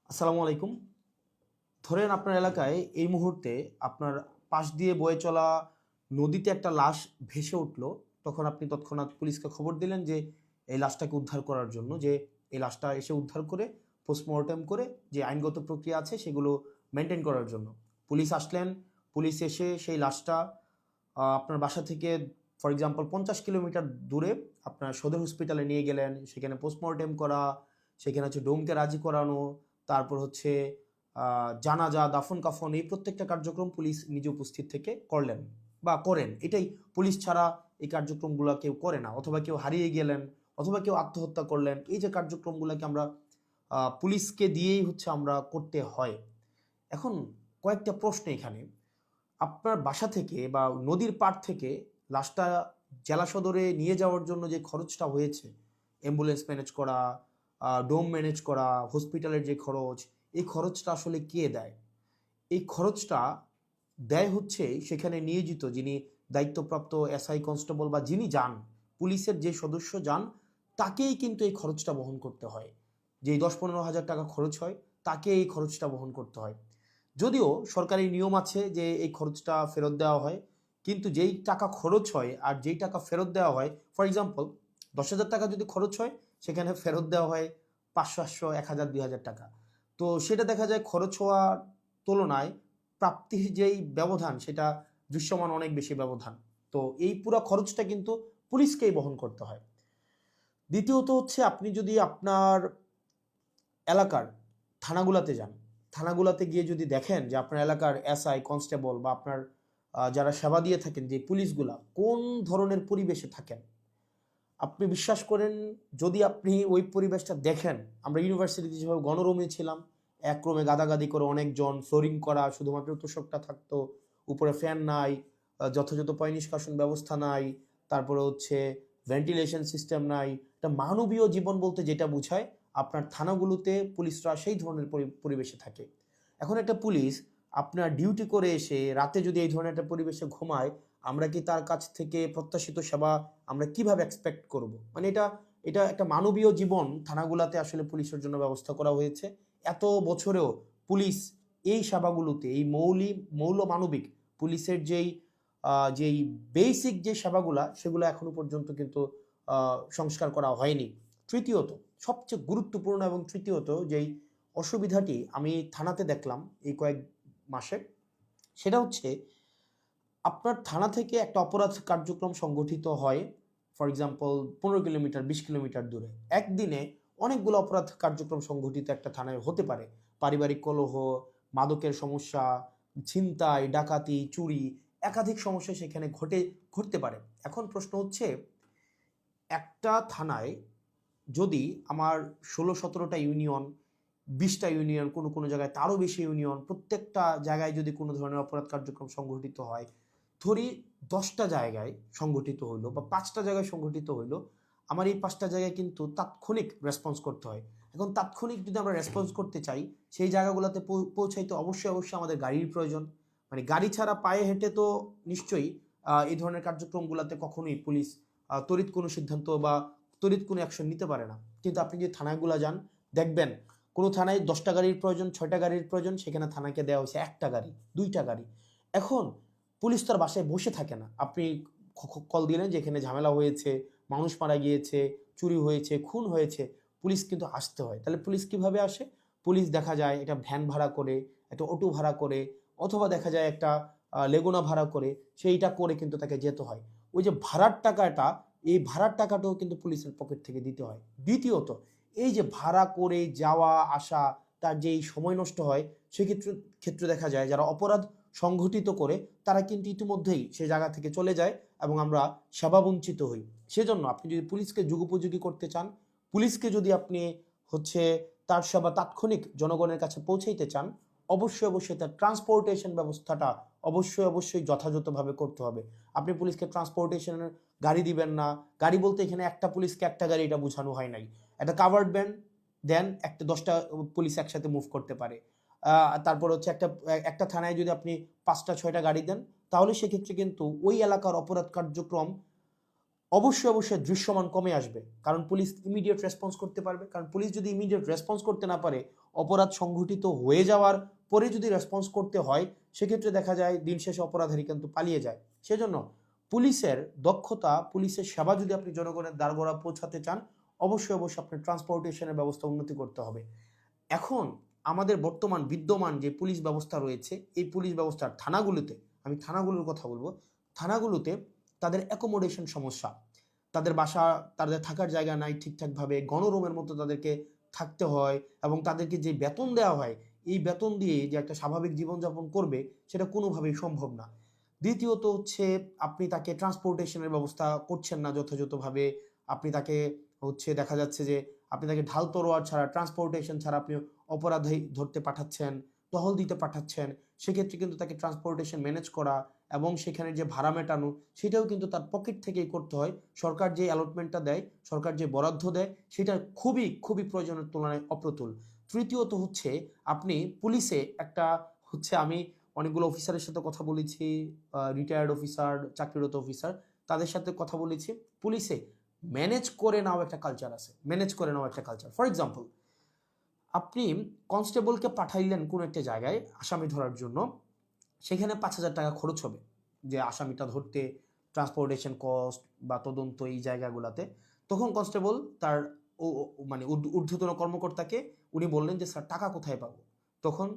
আসসালামু আলাইকুম। ধরেন আপনার এলাকায় এই মুহূর্তে আপনার পাশ দিয়ে বয়ে চলা নদীতে একটা লাশ ভেসে উঠলো। তখন আপনি তৎক্ষণাৎ পুলিশকে খবর দিলেন যে এই লাশটাকে উদ্ধার করার জন্য, যে এই লাশটা এসে উদ্ধার করে পোস্টমর্টেম করে যে আইনগত প্রক্রিয়া আছে সেগুলো মেনটেন করার জন্য। পুলিশ আসলেন, পুলিশ এসে সেই লাশটা আপনার বাসা থেকে ফর এক্সাম্পল 50 কিলোমিটার দূরে আপনার সদর হসপিটালে নিয়ে গেলেন। সেখানে পোস্টমর্টেম করা, সেখানে হচ্ছে ডোমকে রাজি করানো, তারপর হচ্ছে জানাজা, দাফন কাফন, এই প্রত্যেকটা কার্যক্রম পুলিশ নিজে উপস্থিত থেকে করলেন বা করেন। এটাই, পুলিশ ছাড়া এই কার্যক্রমগুলো কেউ করে না। অথবা কেউ হারিয়ে গেলেন, অথবা কেউ আত্মহত্যা করলেন, এই যে কার্যক্রমগুলোকে আমরা পুলিশকে দিয়েই হচ্ছে আমরা করতে হয়। এখন কয়েকটা প্রশ্ন এখানে। আপনার বাসা থেকে বা নদীর পাড় থেকে লাশটা জেলা সদরে নিয়ে যাওয়ার জন্য যে খরচটা হয়েছে, অ্যাম্বুলেন্স ম্যানেজ করা, ডোম ম্যানেজ করা, হসপিটালের যে খরচ, এই খরচটা আসলে কে দেয়? এই খরচটা দেয় হচ্ছে সেখানে নিয়োজিত যিনি দায়িত্বপ্রাপ্ত এসআই, কনস্টেবল বা যিনি যান, পুলিশের যে সদস্য যান, তাকেই কিন্তু এই খরচটা বহন করতে হয়। যেই 10-15 হাজার টাকা খরচ হয়, তাকে এই খরচটা বহন করতে হয়। যদিও সরকারি নিয়ম আছে যে এই খরচটা ফেরত দেওয়া হয়, কিন্তু যেই টাকা খরচ হয় আর যেই টাকা ফেরত দেওয়া হয়, ফর এক্সাম্পল 10,000 টাকা যদি খরচ হয়, সেখানে ফেরত দেওয়া হয় 500, 800, 1,000, 2,000 টাকা। তো সেটা দেখা যায় খরচ হওয়ার তুলনায় প্রাপ্তির যেই ব্যবধান, সেটা দৃশ্যমান অনেক বেশি ব্যবধান। তো এই পুরো খরচটা কিন্তু পুলিশকেই বহন করতে হয়। দ্বিতীয়ত হচ্ছে, আপনি যদি আপনার এলাকার থানাগুলাতে যান, থানাগুলাতে গিয়ে যদি দেখেন যে আপনার এলাকার এসআই, কনস্টেবল বা আপনার যারা সেবা দিয়ে থাকেন যে পুলিশগুলা কোন ধরনের পরিবেশে থাকেন, আপনি বিশ্বাস করেন, যদি আপনি ওই পরিবেশটা দেখেন, আমরা ইউনিভার্সিটিতে যেভাবে গণরুমে ছিলাম, এক রুমে গাদাগাদি করে অনেকজন, ফ্লোরিং করা, শুধুমাত্র তোষকটা থাকতো, উপরে ফ্যান নাই, যথাযথ পয় নিষ্কাশন ব্যবস্থা নাই, তারপরে হচ্ছে ভেন্টিলেশন সিস্টেম নাই। একটা মানবীয় জীবন বলতে যেটা বোঝায়, আপনার থানাগুলোতে পুলিশরা সেই ধরনের পরিবেশে থাকে। এখন একটা পুলিশ আপনার ডিউটি করে এসে রাতে যদি এই ধরনের একটা পরিবেশে ঘুমায়, আমরা কি তার কাছ থেকে প্রত্যাশিত সেবা আমরা কিভাবে এক্সপেক্ট করব? মানে এটা এটা একটা মানবীয় জীবন থানাগুলাতে আসলে পুলিশের জন্য ব্যবস্থা করা হয়েছে। এত বছরেও পুলিশ এই সেবাগুলোতে, এই মৌল মানবিক পুলিশের যেই বেসিক যে সেবাগুলা, সেগুলো এখনো পর্যন্ত কিন্তু সংস্কার করা হয়নি। তৃতীয়ত, সবচেয়ে গুরুত্বপূর্ণ এবং তৃতীয়ত যেই অসুবিধাটি আমি থানাতে দেখলাম এই কয়েক মাসে, সেটা হচ্ছে আপনার থানা থেকে একটা অপরাধ কার্যক্রম সংগঠিত হয়, ফর এক্সাম্পল 15 কিলোমিটার, 20 কিলোমিটার দূরে। একদিনে অনেকগুলো অপরাধ কার্যক্রম সংগঠিত একটা থানায় হতে পারে। পারিবারিক কলহ, মাদকের সমস্যা, ছিনতাই, ডাকাতি, চুরি, একাধিক সমস্যা সেখানে ঘটতে পারে। এখন প্রশ্ন হচ্ছে, একটা থানায় যদি আমার 16-17টা ইউনিয়ন, 20টা ইউনিয়ন, কোনো কোনো জায়গায় তারও বেশি ইউনিয়ন, প্রত্যেকটা জায়গায় যদি কোনো ধরনের অপরাধ কার্যক্রম সংঘটিত হয়, ধরি 10টা জায়গায় সংঘটিত হইলো বা 5টা জায়গায় সংঘটিত হইলো, আমার এই 5টা জায়গায় কিন্তু তাৎক্ষণিক রেসপন্স করতে হয়। এখন তাৎক্ষণিক যদি আমরা রেসপন্স করতে চাই, সেই জায়গাগুলোতে পৌঁছাইতে অবশ্যই অবশ্যই আমাদের গাড়ির প্রয়োজন। মানে গাড়ি ছাড়া পায়ে হেঁটে তো নিশ্চয়ই এই ধরনের কার্যক্রমগুলোতে কখনোই পুলিশ তড়িৎ কোনো সিদ্ধান্ত বা তড়িৎ কোনো অ্যাকশন নিতে পারে না। কিন্তু আপনি যদি থানাগুলো যান, দেখবেন কোনো থানায় 10টা গাড়ির প্রয়োজন, 6টা গাড়ির প্রয়োজন, সেখানে থানাকে দেওয়া হয়েছে একটা গাড়ি, 2টা গাড়ি। এখন পুলিশ তো আর বাসায় বসে থাকে না। আপনি কল দিলেন যে এখানে ঝামেলা হয়েছে, মানুষ মারা গিয়েছে, চুরি হয়েছে, খুন হয়েছে, পুলিশ কিন্তু আসতে হয়। তাহলে পুলিশ কিভাবে আসে? পুলিশ দেখা যায় এটা ভ্যান ভাড়া করে, একটা অটো ভাড়া করে, অথবা দেখা যায় একটা লেগুনা ভাড়া করে, সেইটা করে কিন্তু তাকে যেতে হয়। ওই যে ভাড়ার টাকাটা, এই ভাড়ার টাকাটাও কিন্তু পুলিশের পকেট থেকে দিতে হয়। দ্বিতীয়ত, এই যে ভাড়া করে যাওয়া আসা, তার যেই সময় নষ্ট হয়, সেক্ষেত্রে ক্ষেত্রে দেখা যায় যারা অপরাধ সংঘটিত করে, তারা কিন্তু ইতিমধ্যেই সে জায়গা থেকে চলে যায় এবং আমরা সেবা বঞ্চিত হই। সেজন্য আপনি যদি পুলিশকে যুগোপযোগী করতে চান, পুলিশকে যদি আপনি হচ্ছে তার সেবা তাৎক্ষণিক জনগণের কাছে পৌঁছাইতে চান, অবশ্যই অবশ্যই তার ট্রান্সপোর্টেশন ব্যবস্থাটা অবশ্যই অবশ্যই যথাযথভাবে করতে হবে। আপনি পুলিশকে ট্রান্সপোর্টেশনের গাড়ি দিবেন না। গাড়ি বলতে এখানে একটা পুলিশকে একটা গাড়ি, এটা বোঝানো হয় নাই। একটা কাভার্ড ভ্যান দেন, একটা 10টা পুলিশ একসাথে মুভ করতে পারে। তারপর হচ্ছে একটা একটা থানায় যদি আপনি 5টা 6টা গাড়ি দেন, তাহলে সেক্ষেত্রে কিন্তু ওই এলাকার অপরাধ কার্যক্রম অবশ্যই অবশ্যই দৃশ্যমান কমে আসবে, কারণ পুলিশ ইমিডিয়েট রেসপন্স করতে পারবে। কারণ পুলিশ যদি ইমিডিয়েট রেসপন্স করতে না পারে, অপরাধ সংঘটিত হয়ে যাওয়ার পরে যদি রেসপন্স করতে হয়, সেক্ষেত্রে দেখা যায় দিন শেষে অপরাধী কিন্তু পালিয়ে যায়। সেজন্য পুলিশের দক্ষতা, পুলিশের সেবা যদি আপনি জনগণের দ্বারগোড়া পৌঁছাতে চান, অবশ্যই অবশ্যই আপনার ট্রান্সপোর্টেশনের ব্যবস্থা উন্নতি করতে হবে। এখন আমাদের বর্তমান বিদ্যমান যে পুলিশ ব্যবস্থা রয়েছে, এই পুলিশ ব্যবস্থার থানাগুলোতে, আমি থানাগুলোর কথা বলবো, থানাগুলোতে তাদের অ্যাকোমোডেশন সমস্যা, তাদের বাসা, তাদের থাকার জায়গা নাই ঠিকঠাকভাবে, গণরুমের মতো তাদেরকে থাকতে হয়, এবং তাদেরকে যে বেতন দেওয়া হয়, এই বেতন দিয়ে যে একটা স্বাভাবিক জীবনযাপন করবে, সেটা কোনোভাবেই সম্ভব না। দ্বিতীয়ত হচ্ছে, আপনি তাকে ট্রান্সপোর্টেশনের ব্যবস্থা করছেন না যথাযথভাবে। আপনি তাকে হচ্ছে দেখা যাচ্ছে যে আপনি তাকে ঢাল তরোয়ার ছাড়া, ট্রান্সপোর্টেশন ছাড়া আপনি অপরাধী ধরতে পাঠাচ্ছেন, টহল দিতে পাঠাচ্ছেন। সেক্ষেত্রে কিন্তু তাকে ট্রান্সপোর্টেশন ম্যানেজ করা এবং সেখানে যে ভাড়া মেটানো, সেটাও কিন্তু তার পকেট থেকেই করতে হয়। সরকার যে অ্যালটমেন্টটা দেয়, সরকার যে বরাদ্দ দেয়, সেটা খুবই খুবই প্রয়োজনের তুলনায় অপ্রতুল। তৃতীয়ত হচ্ছে, আপনি পুলিশে একটা হচ্ছে, আমি অনেকগুলো অফিসারের সাথে কথা বলেছি, রিটায়ার্ড অফিসার, চাকরিরত অফিসার, তাদের সাথে কথা বলেছি। পুলিশে ম্যানেজ করে নাও একটা কালচার আছে, ম্যানেজ করে নাও একটা কালচার। ফর এক্সাম্পল, আপনি কনস্টেবলকে পাঠাইলেন কোনো একটা জায়গায় আসামি ধরার জন্য, সেখানে 5,000 টাকা খরচ হবে যে আসামিটা ধরতে, ট্রান্সপোর্টেশন কস্ট বা তদন্ত এই জায়গাগুলোতে। তখন কনস্টেবল তার মানে ঊর্ধ্বতন কর্মকর্তাকে উনি বললেন যে স্যার টাকা কোথায় পাবো? তখন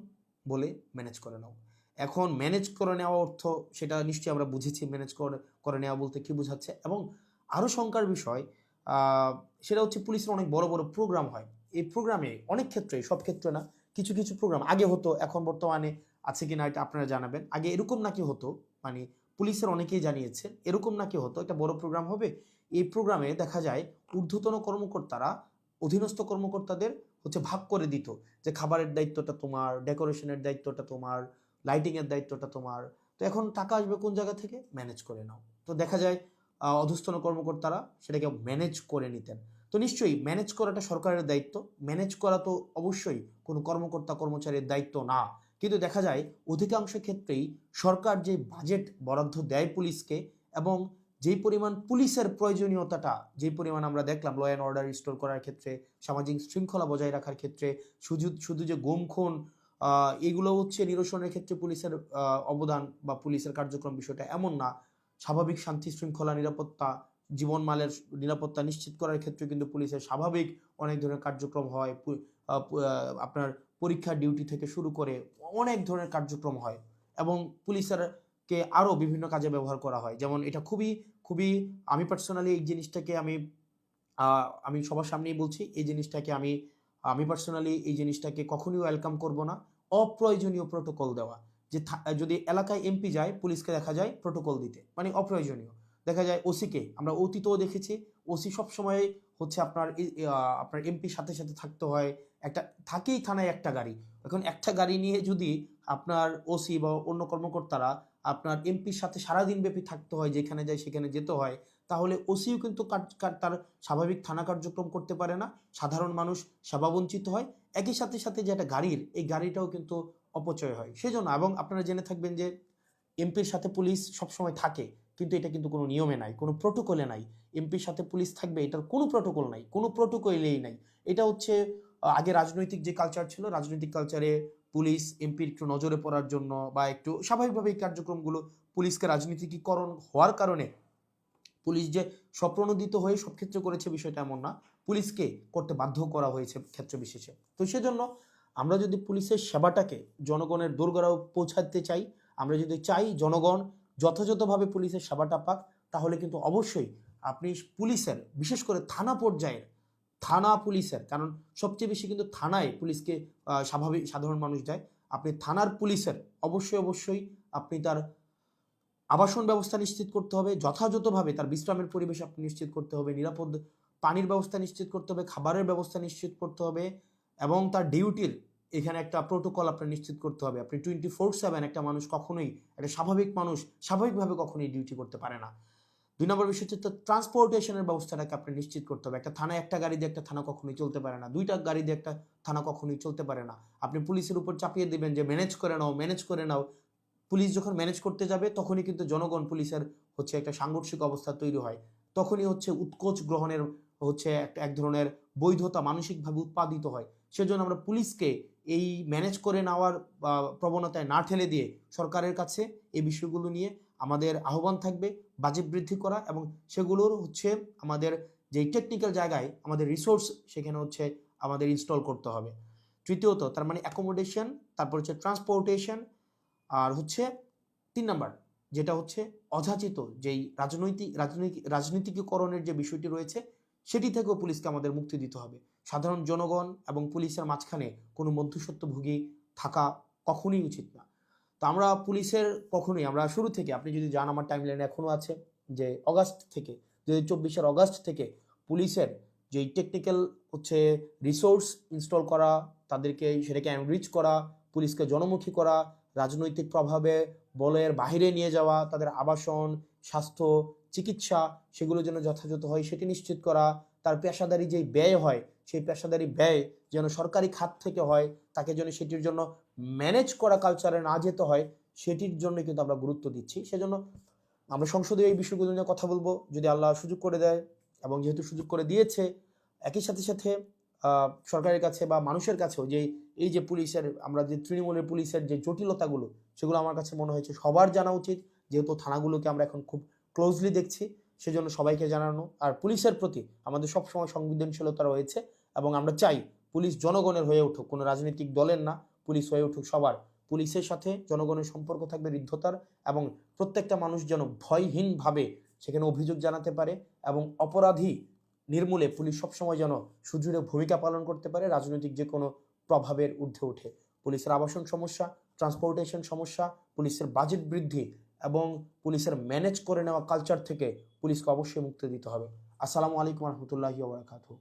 বলে ম্যানেজ করে নাও। এখন ম্যানেজ করে নেওয়া অর্থ, সেটা নিশ্চয়ই আমরা বুঝেছি ম্যানেজ করে নেওয়া বলতে কি বোঝাচ্ছে। এবং আরও শঙ্কার বিষয়, সেটা হচ্ছে পুলিশের অনেক বড় বড় প্রোগ্রাম হয়। এই প্রোগ্রামে অনেক ক্ষেত্রে, সব ক্ষেত্রে না, কিছু কিছু প্রোগ্রাম আগে হতো, এখন বর্তমানে আছে কিনা এটা আপনারা জানাবেন। আগে এরকম নাকি হতো, মানে পুলিশের অনেকেই জানিয়েছে এরকম নাকি হতো, একটা বড় প্রোগ্রাম হবে, এই প্রোগ্রামে দেখা যায় ঊর্ধ্বতন কর্মকর্তারা অধীনস্থ কর্মকর্তাদের হচ্ছে ভাগ করে দিত, যে খাবারের দায়িত্বটা তোমার, ডেকোরেশনের দায়িত্বটা তোমার, লাইটিং এর দায়িত্বটা তোমার। তো এখন টাকা আসবে কোন জায়গা থেকে? ম্যানেজ করে নাও। তো দেখা যায় অধস্তন কর্মকর্তারা সেটাকে ম্যানেজ করে নিতেন। তো নিশ্চয়ই ম্যানেজ করাটা সরকারের দায়িত্ব, ম্যানেজ করা তো অবশ্যই কোনো কর্মকর্তা কর্মচারীর দায়িত্ব না। কিন্তু দেখা যায় অধিকাংশ ক্ষেত্রেই সরকার যে বাজেট বরাদ্দ দেয় পুলিশকে, এবং যেই পরিমাণ পুলিশের প্রয়োজনীয়তাটা, যেই পরিমাণ আমরা দেখলাম ল অ্যান্ড অর্ডার রিস্টোর করার ক্ষেত্রে, সামাজিক শৃঙ্খলা বজায় রাখার ক্ষেত্রে, শুধু শুধু যে গুম খুন, এগুলো হচ্ছে নিরসনের ক্ষেত্রে পুলিশের অবদান বা পুলিশের কার্যক্রম, বিষয়টা এমন না। স্বাভাবিক শান্তি শৃঙ্খলা, নিরাপত্তা, জীবনমালের নিরাপত্তা নিশ্চিত করার ক্ষেত্রে কিন্তু পুলিশের স্বাভাবিক অনেক ধরনের কার্যক্রম হয়। আপনার পরীক্ষার ডিউটি থেকে শুরু করে অনেক ধরনের কার্যক্রম হয়, এবং পুলিশের কে আরও বিভিন্ন কাজে ব্যবহার করা হয়। যেমন এটা খুবই খুবই, আমি পার্সোনালি এই জিনিসটাকে আমি সবার সামনেই বলছি, এই জিনিসটাকে আমি পার্সোনালি এই জিনিসটাকে কখনোই ওয়েলকাম করব না। অপ্রয়োজনীয় প্রোটোকল দেওয়া, যে যদি এলাকায় এমপি যায়, পুলিশকে দেখা যায় প্রোটোকল দিতে, মানে অপ্রয়োজনীয়। দেখা যায় ওসিকে আমরা অতীতেও দেখেছি, ওসি সবসময় হচ্ছে আপনার এমপির সাথে সাথে থাকতে হয়। একটা থাকেই থানায় একটা গাড়ি। এখন একটা গাড়ি নিয়ে যদি আপনার ওসি বা অন্য কর্মকর্তারা আপনার এমপির সাথে সারাদিন ব্যাপী থাকতে হয়, যেখানে যায় সেখানে যেতে হয়, তাহলে ওসিও কিন্তু তার স্বাভাবিক থানা কার্যক্রম করতে পারে না, সাধারণ মানুষ সেবা বঞ্চিত হয়। একই সাথে সাথে যে একটা গাড়ির, এই গাড়িটাও কিন্তু অপচয় হয়। সেজন্য, এবং আপনারা জেনে থাকবেন যে এমপির সাথে পুলিশ সবসময় থাকে, কিন্তু এটা কিন্তু কোনো নিয়মে নাই, কোনো প্রোটোকলে নাই। এমপির সাথে পুলিশ থাকবে, এটার কোনো প্রোটোকল নাই, কোনো প্রোটোকলেই নাই। এটা হচ্ছে আগে রাজনৈতিক যে কালচার ছিল, রাজনৈতিক কালচারে পুলিশ এমপির একটু নজরে পড়ার জন্য, বা একটু স্বাভাবিকভাবে এই কার্যক্রমগুলো, পুলিশকে রাজনীতিকীকরণ হওয়ার কারণে পুলিশ যে স্বপ্রণোদিত হয়ে সব ক্ষেত্রে করেছে, বিষয়টা এমন না, পুলিশকে করতে বাধ্য করা হয়েছে ক্ষেত্র বিশেষে। তো সেজন্য আমরা যদি পুলিশের সেবাটাকে জনগণের দোরগোড়ায় পৌঁছাতে চাই, আমরা যদি চাই জনগণ যথাযথভাবে পুলিশের সেবাটা পাক, তাহলে কিন্তু অবশ্যই আপনি পুলিশের, বিশেষ করে থানা পর্যায়ের, থানা পুলিশের, কারণ সবচেয়ে বেশি কিন্তু থানায় পুলিশকে স্বাভাবিক সাধারণ মানুষ যায়। আপনি থানার পুলিশের অবশ্যই অবশ্যই আপনি তার আবাসন ব্যবস্থা নিশ্চিত করতে হবে, যথাযথভাবে তার বিশ্রামের পরিবেশ আপনি নিশ্চিত করতে হবে, নিরাপদ পানির ব্যবস্থা নিশ্চিত করতে হবে, খাবারের ব্যবস্থা নিশ্চিত করতে হবে, এবং তার ডিউটির এখানে একটা প্রোটোকল আপনার নিশ্চিত করতে হবে। আপনি 24/7 একটা মানুষ কখনোই, একটা স্বাভাবিক মানুষ স্বাভাবিকভাবে কখনোই ডিউটি করতে পারে না। 2 নম্বর বিষয় হচ্ছে ট্রান্সপোর্টেশনের ব্যবস্থাটাকে আপনি নিশ্চিত করতে হবে। একটা থানায় একটা গাড়ি দিয়ে একটা থানা কখনোই চলতে পারে না, 2টা গাড়ি দিয়ে একটা থানা কখনোই চলতে পারে না। আপনি পুলিশের উপর চাপিয়ে দিবেন যে ম্যানেজ করে নাও, ম্যানেজ করে নাও। পুলিশ যখন ম্যানেজ করতে যাবে, তখনই কিন্তু জনগণ পুলিশের হচ্ছে একটা সাংঘর্ষিক অবস্থা তৈরি হয়। তখনই হচ্ছে উৎকোচ গ্রহণের হচ্ছে এক ধরনের বৈধতা মানসিকভাবে উৎপাদিত হয়। সেজন্য আমরা পুলিশকে এই ম্যানেজ করে নেওয়ার প্রবণতায় না ঠেলে দিয়ে সরকারের কাছে এই বিষয়গুলো নিয়ে আমাদের আহ্বান থাকবে বাজেট বৃদ্ধি করা, এবং সেগুলোর হচ্ছে আমাদের যেই টেকনিক্যাল জায়গায় আমাদের রিসোর্স সেখানে হচ্ছে আমাদের ইনস্টল করতে হবে। তৃতীয়ত তার মানে অ্যাকোমোডেশন, তারপর হচ্ছে ট্রান্সপোর্টেশন, আর হচ্ছে 3 নাম্বার যেটা হচ্ছে অযাচিত যেই রাজনীতিকীকরণের যে বিষয়টি রয়েছে সেটি থেকেও পুলিশকে আমাদের মুক্তি দিতে হবে। সাধারণ জনগণ এবং পুলিশের মাঝখানে কোনো মধ্যস্বত্বভোগী থাকা কখনোই উচিত না। তো আমরা পুলিশের কখনোই, আমরা শুরু থেকে আপনি যদি যান আমার টাইমলাইনে এখনও আছে যে অগাস্ট থেকে 2024-এর অগাস্ট থেকে পুলিশের যেই টেকনিক্যাল হচ্ছে রিসোর্স ইনস্টল করা, তাদেরকে সেটাকে এনরিচ করা, পুলিশকে জনমুখী করা, রাজনৈতিক প্রভাবে বলের বাহিরে নিয়ে যাওয়া, তাদের আবাসন, স্বাস্থ্য, চিকিৎসা সেগুলো যেন যথাযথ হয় সেটি নিশ্চিত করা, তার পেশাদারি যেই ব্যয় হয় সেই পেশাদারি ব্যয় যেন সরকারি খাত থেকে হয়, তাকে যেন সেটির জন্য ম্যানেজ করা কালচারে না যেতে হয়, সেটির জন্য কিন্তু আমরা গুরুত্ব দিচ্ছি। সেজন্য আমরা সংসদে এই বিষয়গুলো নিয়ে কথা বলবো যদি আল্লাহ সুযোগ করে দেয়, এবং যেহেতু সুযোগ করে দিয়েছে একই সাথে সাথে সরকারের কাছে বা মানুষের কাছেও যে এই যে পুলিশের, আমরা যে তৃণমূলের পুলিশের যে জটিলতাগুলো সেগুলো আমার কাছে মনে হয়েছে সবার জানা উচিত, যেহেতু থানাগুলোকে আমরা এখন খুব ক্লোজলি দেখছি, সেজন্য সবাইকে জানানো। আর পুলিশের প্রতি আমাদের সবসময় সংবেদনশীলতা রয়েছে, এবং আমরা চাই পুলিশ জনগণের হয়ে উঠুক, কোনো রাজনৈতিক দলের না, পুলিশ হয়ে উঠুক সবার। পুলিশের সাথে জনগণের সম্পর্ক থাকবে হৃদ্যতার, এবং প্রত্যেকটা মানুষ যেন ভয়হীনভাবে সেখানে অভিযোগ জানাতে পারে, এবং অপরাধী নির্মূলে পুলিশ সবসময় যেন সুদৃঢ় ভূমিকা পালন করতে পারে রাজনৈতিক যে কোনো প্রভাবের ঊর্ধ্বে উঠে। পুলিশের আবাসন সমস্যা, ট্রান্সপোর্টেশন সমস্যা, পুলিশের বাজেট বৃদ্ধি এবং পুলিশের ম্যানেজ করে নেওয়া কালচার থেকে পুলিশকে অবশ্যই মুক্তি দিতে হবে। আসসালামু আলাইকুম রহমতুল্লাহি ওয়া বারাকাতুহু।